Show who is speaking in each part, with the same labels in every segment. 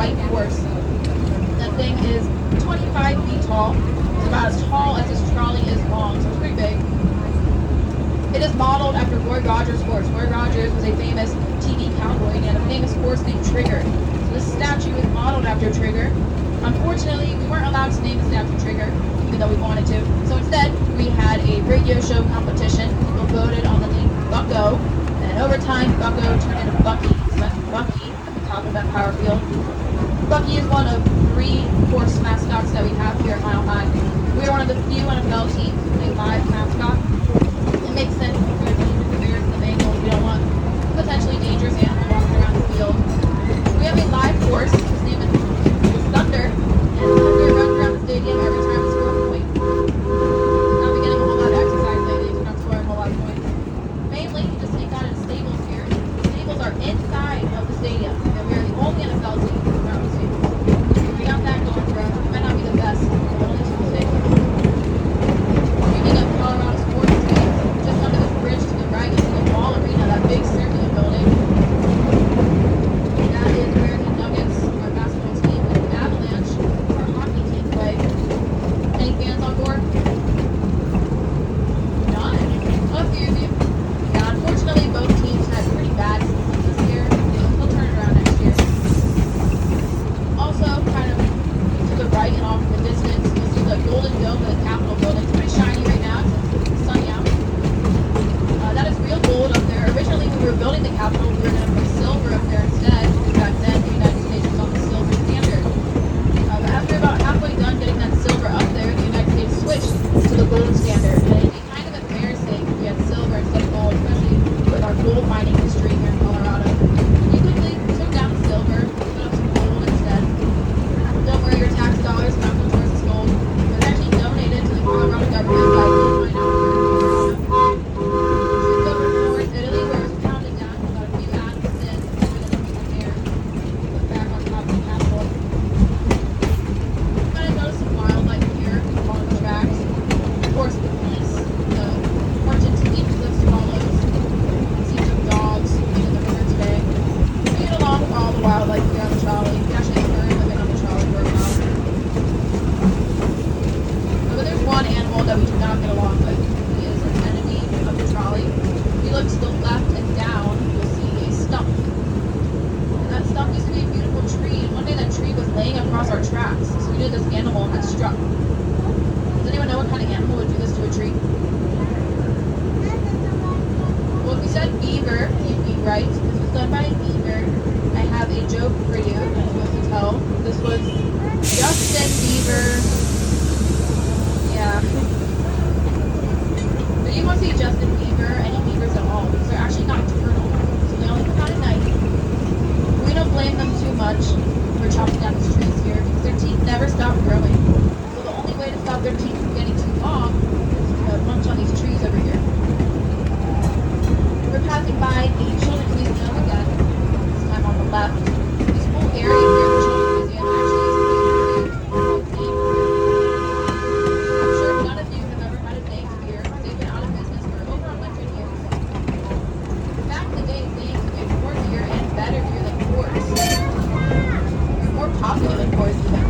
Speaker 1: white horse. That thing is 25 feet tall. It's about as tall as this trolley is long, so it's pretty big. It is modeled after Roy Rogers' horse. Roy Rogers was a famous TV cowboy, and he had a famous horse named Trigger. So this statue is modeled after Trigger. Unfortunately, we weren't allowed to name the statue Trigger, even though we wanted to. So instead, we had a radio show competition. People voted on the name Bucko, and over time, Bucko turned into Bucky. So that's Bucky at the top of that power field. Bucky is one of 3 horse mascots that we have here at Mile High. We are one of the few NFL teams with a live mascot. It makes sense because the Bears and the Bengals, we don't want potentially dangerous animals walking around the field. We have a live horse. His name is Thunder, and Thunder runs around the stadium every time we score a point. Not been getting a whole lot of exercise lately, so we're not scoring a whole lot of points. Mainly, he just hangs out in stables here. The stables are inside of the stadium, and we are the only NFL team around the stables. We got that going for us. We might not be the best, but only Tuesday. Speaking of Colorado sports teams, just under this bridge to the right is the Ball Arena, that big circular building. That is where the Nuggets, our basketball team, and the Avalanche, our hockey team, play. Any fans on board? None? A few of you. Yeah, unfortunately, both teams had pretty bad seasons this year. They'll turn it around next year. Also, kind of to the right and off in the distance, you'll see the Golden Dome of the Capitol building. It's pretty shiny right now. It's sunny out. That is real gold up there. Originally, when we were building the Capitol, we were going to put silver up there instead. Back then, the United States was on the silver standard. But after about halfway done getting that silver up there, the United States switched to the gold standard. And it'd be kind of embarrassing if we had silver instead of gold, especially with our gold mining history here in Colorado. We quickly took down the silver, put up some gold instead. Don't worry, your tax dollars not go towards this gold. It was actually donated to the Colorado government by gold mine out here. Shipped over to North Italy, where it was pounded down with about a few atoms in, and then in the air, put back on top of the Capitol. Kind of noticed some wildlife here along the tracks. Of course, the police, the Argentinian cliff swallows. See some dogs in the river today. We get along with all the wildlife here on the trolley. We actually encourage living on the trolley for a while. But there's one animal that we do not get along with. He is an enemy of the trolley. If you look to the left and down, you'll see a stump. And that stump used to be a beautiful tree, and one day that tree was laying across our tracks. So we knew this animal had struck. Does anyone know what kind of animal would do this to a tree? Well, if you said beaver, you'd be right. This was done by a beaver. I have a joke for you that I'm supposed to tell. This was Justin Bieber. Yeah. But you won't see Justin Bieber, any beavers at all, because they're actually nocturnal. So they only come out at night. We don't blame them too much for chopping down these trees here, because their teeth never stop growing. So the only way to stop their teeth from getting too long is to munch on these trees over here. We're passing by the Children's Museum again, this time on the left. This whole area here, the Children's Museum, actually used to be a very old name. I'm sure none of you have ever had a Dave's beer. They've been out of business for over 100 years. Back in the day, Dave's made more beer and better beer than Coors. They're more popular than Coors even.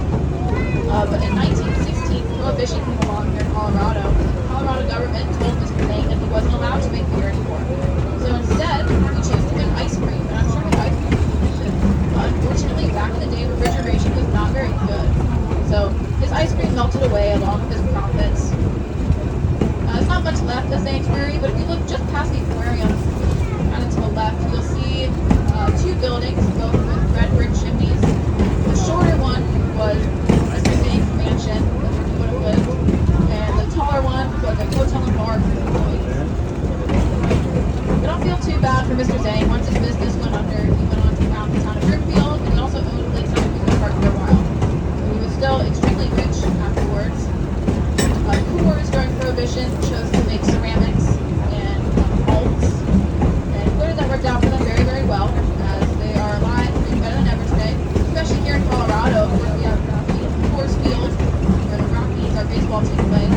Speaker 1: But in 1916, Prohibition came along here in Colorado. The Colorado government told Mr. Zane that he wasn't allowed to make beer anymore. So instead, we chose to make ice cream, and I'm sure his ice cream was delicious. But unfortunately, back in the day, refrigeration was not very good. So his ice cream melted away along with his profits. There's not much left of Zane's Brewery, but if you look just past the aquarium, kind of to the left, you'll see 2 buildings, both with red brick chimneys. The shorter one was Mr. Zane's mansion, that's where he would have lived, and the taller one was a hotel and bar for his employees. I don't feel too bad for Mr. Zane. Once his business went under, he went on to found the town of Brookfield, and he also owned Lakeside Amusement Park for a while. So he was still extremely rich afterwards. Coors during Prohibition chose to make ceramics and molds, and clearly that worked out for them very, very well, as they are alive and doing better than ever today, especially here in Colorado, where we have Coors Field, where the Rockies, our baseball team, play.